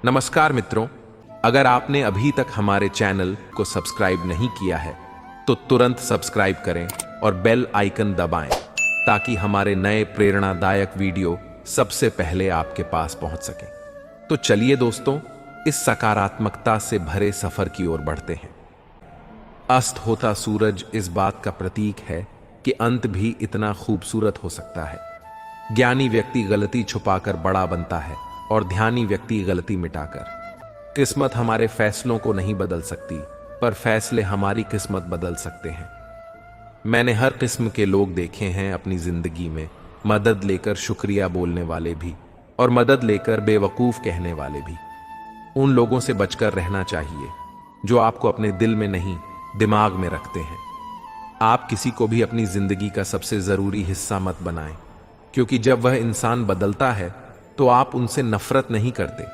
नमस्कार मित्रों, अगर आपने अभी तक हमारे चैनल को सब्सक्राइब नहीं किया है तो तुरंत सब्सक्राइब करें और बेल आइकन दबाएं ताकि हमारे नए प्रेरणादायक वीडियो सबसे पहले आपके पास पहुंच सके। तो चलिए दोस्तों, इस सकारात्मकता से भरे सफर की ओर बढ़ते हैं। अस्त होता सूरज इस बात का प्रतीक है कि अंत भी इतना खूबसूरत हो सकता है। ज्ञानी व्यक्ति गलती छुपाकर बड़ा बनता है और ध्यानी व्यक्ति गलती मिटाकर। किस्मत हमारे फैसलों को नहीं बदल सकती, पर फैसले हमारी किस्मत बदल सकते हैं। मैंने हर किस्म के लोग देखे हैं अपनी जिंदगी में, मदद लेकर शुक्रिया बोलने वाले भी और मदद लेकर बेवकूफ कहने वाले भी। उन लोगों से बचकर रहना चाहिए जो आपको अपने दिल में नहीं, दिमाग में रखते हैं। आप किसी को भी अपनी जिंदगी का सबसे जरूरी हिस्सा मत बनाएं, क्योंकि जब वह इंसान बदलता है तो आप उनसे नफरत नहीं करते,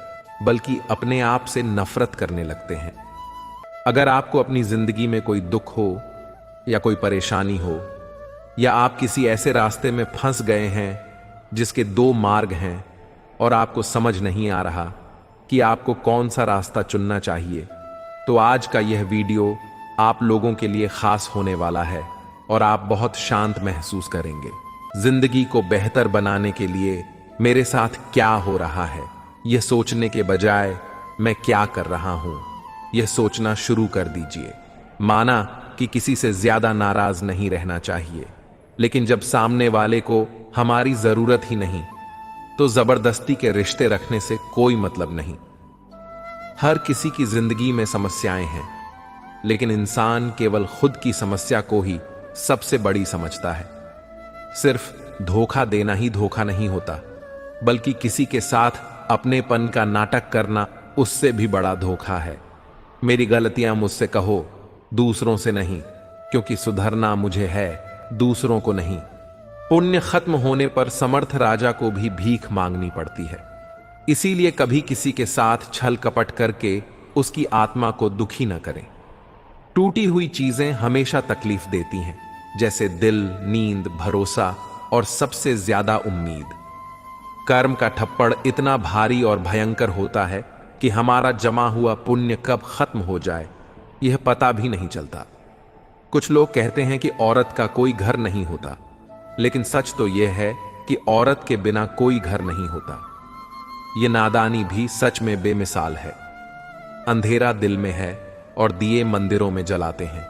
बल्कि अपने आप से नफरत करने लगते हैं। अगर आपको अपनी जिंदगी में कोई दुख हो या कोई परेशानी हो, या आप किसी ऐसे रास्ते में फंस गए हैं जिसके दो मार्ग हैं और आपको समझ नहीं आ रहा कि आपको कौन सा रास्ता चुनना चाहिए, तो आज का यह वीडियो आप लोगों के लिए खास होने वाला है और आप बहुत शांत महसूस करेंगे। जिंदगी को बेहतर बनाने के लिए मेरे साथ क्या हो रहा है, यह सोचने के बजाय मैं क्या कर रहा हूं, यह सोचना शुरू कर दीजिए। माना कि किसी से ज्यादा नाराज नहीं रहना चाहिए, लेकिन जब सामने वाले को हमारी जरूरत ही नहीं, तो जबरदस्ती के रिश्ते रखने से कोई मतलब नहीं। हर किसी की जिंदगी में समस्याएं हैं, लेकिन इंसान केवल खुद की समस्या को ही सबसे बड़ी समझता है। सिर्फ धोखा देना ही धोखा नहीं होता, बल्कि किसी के साथ अपनेपन का नाटक करना उससे भी बड़ा धोखा है। मेरी गलतियां मुझसे कहो, दूसरों से नहीं, क्योंकि सुधरना मुझे है, दूसरों को नहीं। पुण्य खत्म होने पर समर्थ राजा को भी भीख मांगनी पड़ती है। इसीलिए कभी किसी के साथ छल कपट करके उसकी आत्मा को दुखी न करें। टूटी हुई चीजें हमेशा तकलीफ देती हैं, जैसे दिल, नींद, भरोसा और सबसे ज्यादा उम्मीद। कर्म का थप्पड़ इतना भारी और भयंकर होता है कि हमारा जमा हुआ पुण्य कब खत्म हो जाए यह पता भी नहीं चलता। कुछ लोग कहते हैं कि औरत का कोई घर नहीं होता, लेकिन सच तो यह है कि औरत के बिना कोई घर नहीं होता। यह नादानी भी सच में बेमिसाल है। अंधेरा दिल में है और दिए मंदिरों में जलाते हैं।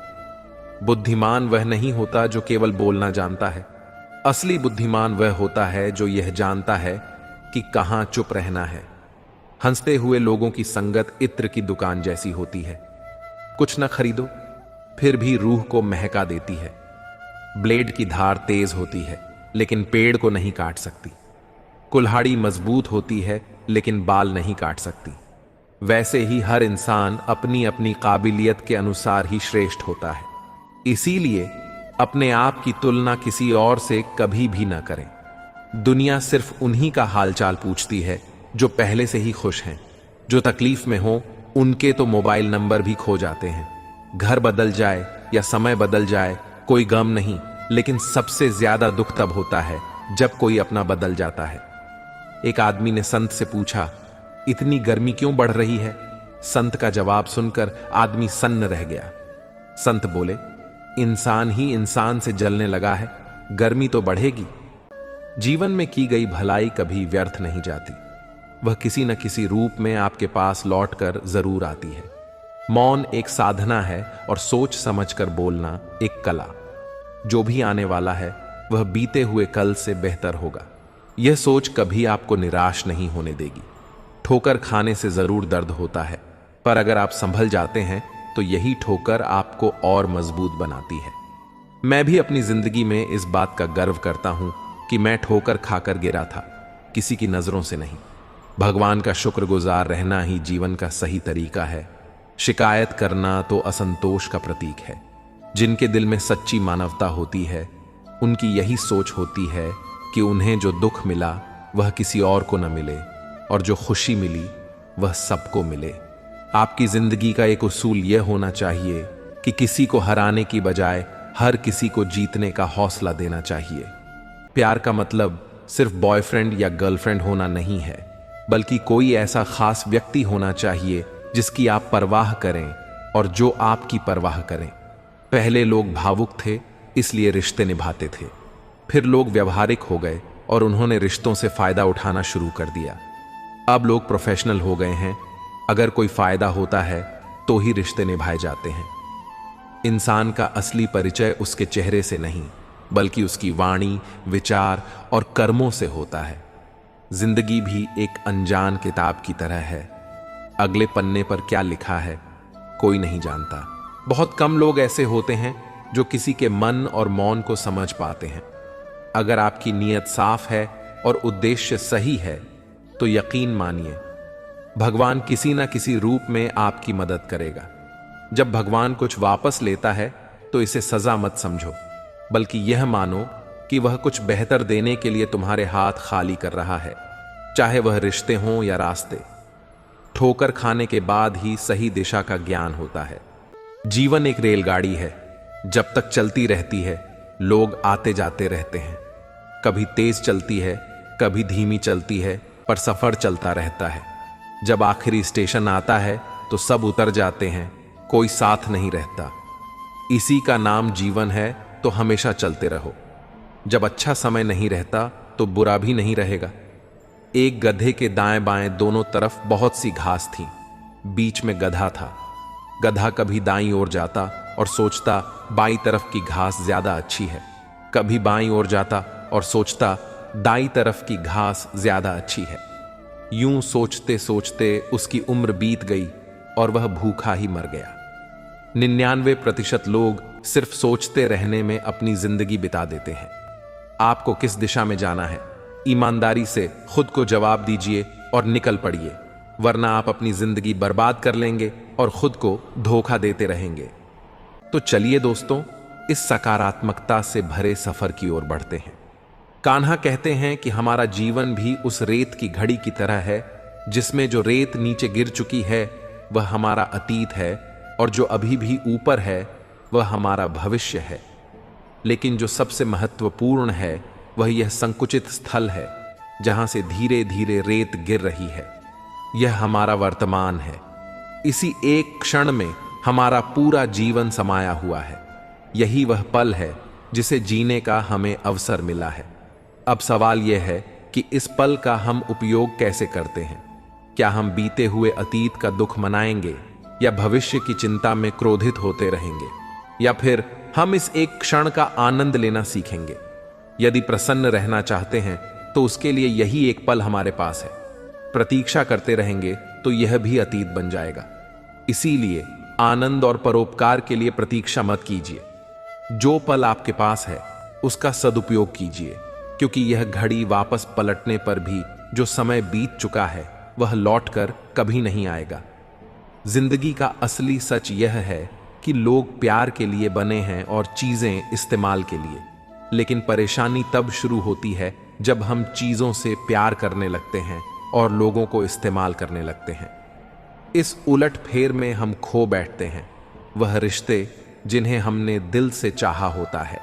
बुद्धिमान वह नहीं होता जो केवल बोलना जानता है। असली बुद्धिमान वह होता है जो यह जानता है कि कहां चुप रहना है। हंसते हुए लोगों की संगत इत्र की दुकान जैसी होती है। कुछ न खरीदो, फिर भी रूह को महका देती है। ब्लेड की धार तेज होती है, लेकिन पेड़ को नहीं काट सकती। कुल्हाड़ी मजबूत होती है, लेकिन बाल नहीं काट सकती। वैसे ही हर इंसान अपनी अपनी काबिलियत के अनुसार ही श्रेष्ठ होता है। इसीलिए अपने आप की तुलना किसी और से कभी भी ना करें। दुनिया सिर्फ उन्हीं का हालचाल पूछती है जो पहले से ही खुश हैं। जो तकलीफ में हो उनके तो मोबाइल नंबर भी खो जाते हैं। घर बदल जाए या समय बदल जाए कोई गम नहीं, लेकिन सबसे ज्यादा दुख तब होता है जब कोई अपना बदल जाता है। एक आदमी ने संत से पूछा, इतनी गर्मी क्यों बढ़ रही है? संत का जवाब सुनकर आदमी सन्न रह गया। संत बोले, इंसान ही इंसान से जलने लगा है, गर्मी तो बढ़ेगी। जीवन में की गई भलाई कभी व्यर्थ नहीं जाती, वह किसी न किसी रूप में आपके पास लौटकर जरूर आती है। मौन एक साधना है और सोच समझकर बोलना एक कला। जो भी आने वाला है वह बीते हुए कल से बेहतर होगा। यह सोच कभी आपको निराश नहीं होने देगी। ठोकर खाने से जरूर दर्द होता है, पर अगर आप संभल जाते हैं तो यही ठोकर आपको और मजबूत बनाती है। मैं भी अपनी जिंदगी में इस बात का गर्व करता हूं कि मैं ठोकर खाकर गिरा था, किसी की नजरों से नहीं। भगवान का शुक्रगुजार रहना ही जीवन का सही तरीका है। शिकायत करना तो असंतोष का प्रतीक है। जिनके दिल में सच्ची मानवता होती है, उनकी यही सोच होती है कि उन्हें जो दुख मिला वह किसी और को न मिले, और जो खुशी मिली वह सबको मिले। आपकी जिंदगी का एक उसूल यह होना चाहिए कि किसी को हराने की बजाय हर किसी को जीतने का हौसला देना चाहिए। प्यार का मतलब सिर्फ बॉयफ्रेंड या गर्लफ्रेंड होना नहीं है, बल्कि कोई ऐसा खास व्यक्ति होना चाहिए जिसकी आप परवाह करें और जो आपकी परवाह करें। पहले लोग भावुक थे, इसलिए रिश्ते निभाते थे। फिर लोग व्यवहारिक हो गए और उन्होंने रिश्तों से फायदा उठाना शुरू कर दिया। अब लोग प्रोफेशनल हो गए हैं। अगर कोई फायदा होता है तो ही रिश्ते निभाए जाते हैं। इंसान का असली परिचय उसके चेहरे से नहीं, बल्कि उसकी वाणी, विचार और कर्मों से होता है। जिंदगी भी एक अनजान किताब की तरह है। अगले पन्ने पर क्या लिखा है कोई नहीं जानता। बहुत कम लोग ऐसे होते हैं जो किसी के मन और मौन को समझ पाते हैं। अगर आपकी नीयत साफ है और उद्देश्य सही है तो यकीन मानिए भगवान किसी ना किसी रूप में आपकी मदद करेगा। जब भगवान कुछ वापस लेता है तो इसे सजा मत समझो, बल्कि यह मानो कि वह कुछ बेहतर देने के लिए तुम्हारे हाथ खाली कर रहा है, चाहे वह रिश्ते हों या रास्ते। ठोकर खाने के बाद ही सही दिशा का ज्ञान होता है। जीवन एक रेलगाड़ी है, जब तक चलती रहती है लोग आते जाते रहते हैं। कभी तेज चलती है, कभी धीमी चलती है, पर सफर चलता रहता है। जब आखिरी स्टेशन आता है तो सब उतर जाते हैं, कोई साथ नहीं रहता। इसी का नाम जीवन है, तो हमेशा चलते रहो। जब अच्छा समय नहीं रहता तो बुरा भी नहीं रहेगा। एक गधे के दाएं बाएं दोनों तरफ बहुत सी घास थी। बीच में गधा था। गधा कभी दाईं ओर जाता और सोचता बाईं तरफ की घास ज्यादा अच्छी है, कभी बाईं ओर जाता और सोचता दाईं तरफ की घास ज्यादा अच्छी है। यूं सोचते सोचते उसकी उम्र बीत गई और वह भूखा ही मर गया। 99% लोग सिर्फ सोचते रहने में अपनी जिंदगी बिता देते हैं। आपको किस दिशा में जाना है, ईमानदारी से खुद को जवाब दीजिए और निकल पड़िए, वरना आप अपनी जिंदगी बर्बाद कर लेंगे और खुद को धोखा देते रहेंगे। तो चलिए दोस्तों, इस सकारात्मकता से भरे सफर की ओर बढ़ते हैं। कान्हा कहते हैं कि हमारा जीवन भी उस रेत की घड़ी की तरह है, जिसमें जो रेत नीचे गिर चुकी है वह हमारा अतीत है और जो अभी भी ऊपर है वह हमारा भविष्य है। लेकिन जो सबसे महत्वपूर्ण है वह यह संकुचित स्थल है जहां से धीरे धीरे रेत गिर रही है। यह हमारा वर्तमान है। इसी एक क्षण में हमारा पूरा जीवन समाया हुआ है। यही वह पल है जिसे जीने का हमें अवसर मिला है। अब सवाल यह है कि इस पल का हम उपयोग कैसे करते हैं। क्या हम बीते हुए अतीत का दुख मनाएंगे या भविष्य की चिंता में क्रोधित होते रहेंगे, या फिर हम इस एक क्षण का आनंद लेना सीखेंगे। यदि प्रसन्न रहना चाहते हैं तो उसके लिए यही एक पल हमारे पास है। प्रतीक्षा करते रहेंगे तो यह भी अतीत बन जाएगा। इसीलिए आनंद और परोपकार के लिए प्रतीक्षा मत कीजिए। जो पल आपके पास है उसका सदुपयोग कीजिए, क्योंकि यह घड़ी वापस पलटने पर भी जो समय बीत चुका है वह लौटकर कभी नहीं आएगा। जिंदगी का असली सच यह है कि लोग प्यार के लिए बने हैं और चीजें इस्तेमाल के लिए। लेकिन परेशानी तब शुरू होती है जब हम चीजों से प्यार करने लगते हैं और लोगों को इस्तेमाल करने लगते हैं। इस उलट फेर में हम खो बैठते हैं वह रिश्ते जिन्हें हमने दिल से चाहा होता है।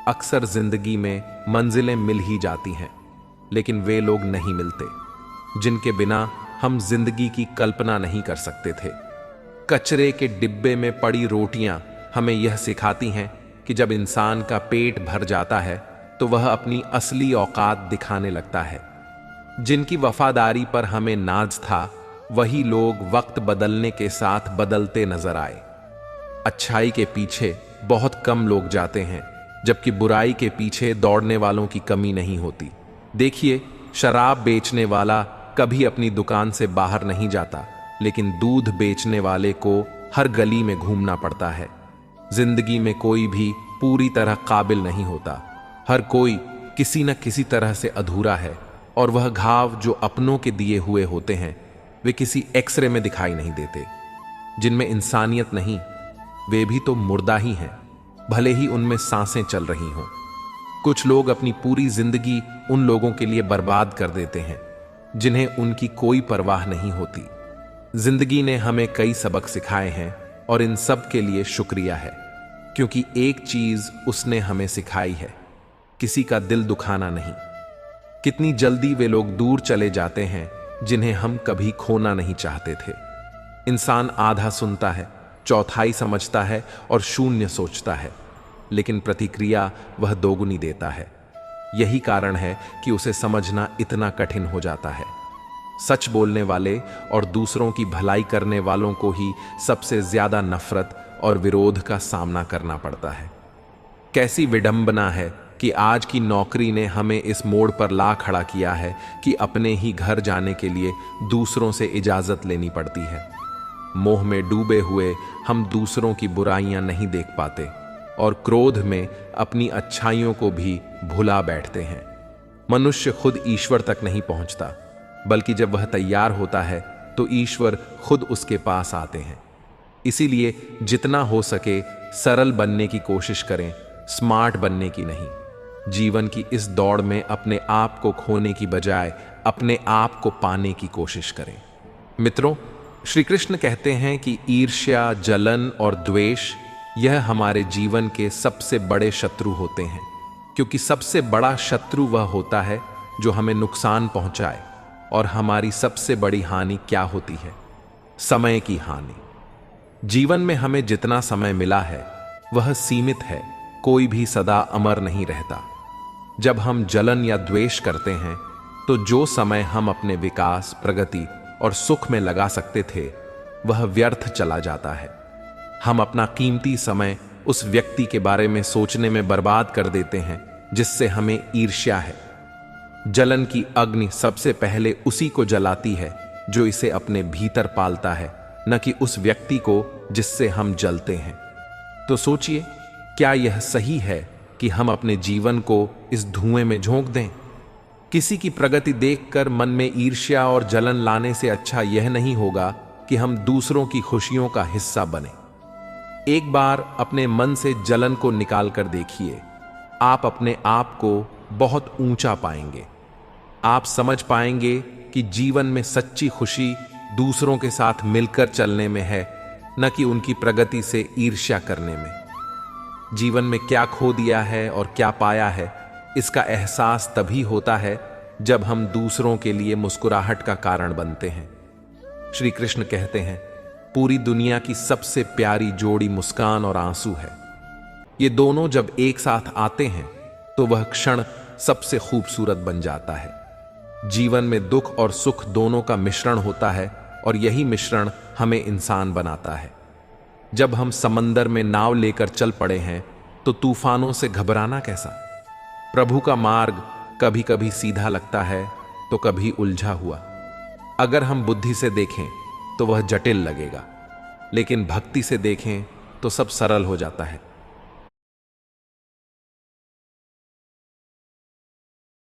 अक्सर जिंदगी में मंजिलें मिल ही जाती हैं, लेकिन वे लोग नहीं मिलते जिनके बिना हम जिंदगी की कल्पना नहीं कर सकते थे। कचरे के डिब्बे में पड़ी रोटियां हमें यह सिखाती हैं कि जब इंसान का पेट भर जाता है तो वह अपनी असली औकात दिखाने लगता है। जिनकी वफादारी पर हमें नाज था वही लोग वक्त बदलने के साथ बदलते नजर आए। अच्छाई के पीछे बहुत कम लोग जाते हैं, जबकि बुराई के पीछे दौड़ने वालों की कमी नहीं होती। देखिए, शराब बेचने वाला कभी अपनी दुकान से बाहर नहीं जाता, लेकिन दूध बेचने वाले को हर गली में घूमना पड़ता है। जिंदगी में कोई भी पूरी तरह काबिल नहीं होता। हर कोई किसी न किसी तरह से अधूरा है, और वह घाव जो अपनों के दिए हुए होते हैं वे किसी एक्सरे में दिखाई नहीं देते। जिनमें इंसानियत नहीं, वे भी तो मुर्दा ही हैं, भले ही उनमें सांसें चल रही हों। कुछ लोग अपनी पूरी जिंदगी उन लोगों के लिए बर्बाद कर देते हैं जिन्हें उनकी कोई परवाह नहीं होती। जिंदगी ने हमें कई सबक सिखाए हैं और इन सब के लिए शुक्रिया है, क्योंकि एक चीज उसने हमें सिखाई है, किसी का दिल दुखाना नहीं। कितनी जल्दी वे लोग दूर चले जाते हैं जिन्हें हम कभी खोना नहीं चाहते थे। इंसान आधा सुनता है, चौथाई समझता है और शून्य सोचता है, लेकिन प्रतिक्रिया वह दोगुनी देता है। यही कारण है कि उसे समझना इतना कठिन हो जाता है। सच बोलने वाले और दूसरों की भलाई करने वालों को ही सबसे ज्यादा नफरत और विरोध का सामना करना पड़ता है। कैसी विडंबना है कि आज की नौकरी ने हमें इस मोड़ पर ला खड़ा किया है कि अपने ही घर जाने के लिए दूसरों से इजाजत लेनी पड़ती है। मोह में डूबे हुए हम दूसरों की बुराइयां नहीं देख पाते और क्रोध में अपनी अच्छाइयों को भी भुला बैठते हैं। मनुष्य खुद ईश्वर तक नहीं पहुंचता, बल्कि जब वह तैयार होता है तो ईश्वर खुद उसके पास आते हैं। इसीलिए जितना हो सके सरल बनने की कोशिश करें, स्मार्ट बनने की नहीं। जीवन की इस दौड़ में अपने आप को खोने की बजाय अपने आप को पाने की कोशिश करें। मित्रों, श्री कृष्ण कहते हैं कि ईर्ष्या, जलन और द्वेष यह हमारे जीवन के सबसे बड़े शत्रु होते हैं, क्योंकि सबसे बड़ा शत्रु वह होता है जो हमें नुकसान पहुंचाए। और हमारी सबसे बड़ी हानि क्या होती है? समय की हानि। जीवन में हमें जितना समय मिला है वह सीमित है, कोई भी सदा अमर नहीं रहता। जब हम जलन या द्वेष करते हैं तो जो समय हम अपने विकास, प्रगति और सुख में लगा सकते थे वह व्यर्थ चला जाता है। हम अपना कीमती समय उस व्यक्ति के बारे में सोचने में बर्बाद कर देते हैं जिससे हमें ईर्ष्या है। जलन की अग्नि सबसे पहले उसी को जलाती है जो इसे अपने भीतर पालता है, न कि उस व्यक्ति को जिससे हम जलते हैं। तो सोचिए, क्या यह सही है कि हम अपने जीवन को इस धुएं में झोंक दें? किसी की प्रगति देखकर मन में ईर्ष्या और जलन लाने से अच्छा यह नहीं होगा कि हम दूसरों की खुशियों का हिस्सा बने। एक बार अपने मन से जलन को निकाल कर देखिए, आप अपने आप को बहुत ऊंचा पाएंगे। आप समझ पाएंगे कि जीवन में सच्ची खुशी दूसरों के साथ मिलकर चलने में है, न कि उनकी प्रगति से ईर्ष्या करने में। जीवन में क्या खो दिया है और क्या पाया है, इसका एहसास तभी होता है जब हम दूसरों के लिए मुस्कुराहट का कारण बनते हैं। श्री कृष्ण कहते हैं, पूरी दुनिया की सबसे प्यारी जोड़ी मुस्कान और आंसू है। ये दोनों जब एक साथ आते हैं तो वह क्षण सबसे खूबसूरत बन जाता है। जीवन में दुख और सुख दोनों का मिश्रण होता है और यही मिश्रण हमें इंसान बनाता है। जब हम समंदर में नाव लेकर चल पड़े हैं तो तूफानों से घबराना कैसा? प्रभु का मार्ग कभी कभी सीधा लगता है तो कभी उलझा हुआ। अगर हम बुद्धि से देखें तो वह जटिल लगेगा, लेकिन भक्ति से देखें तो सब सरल हो जाता है।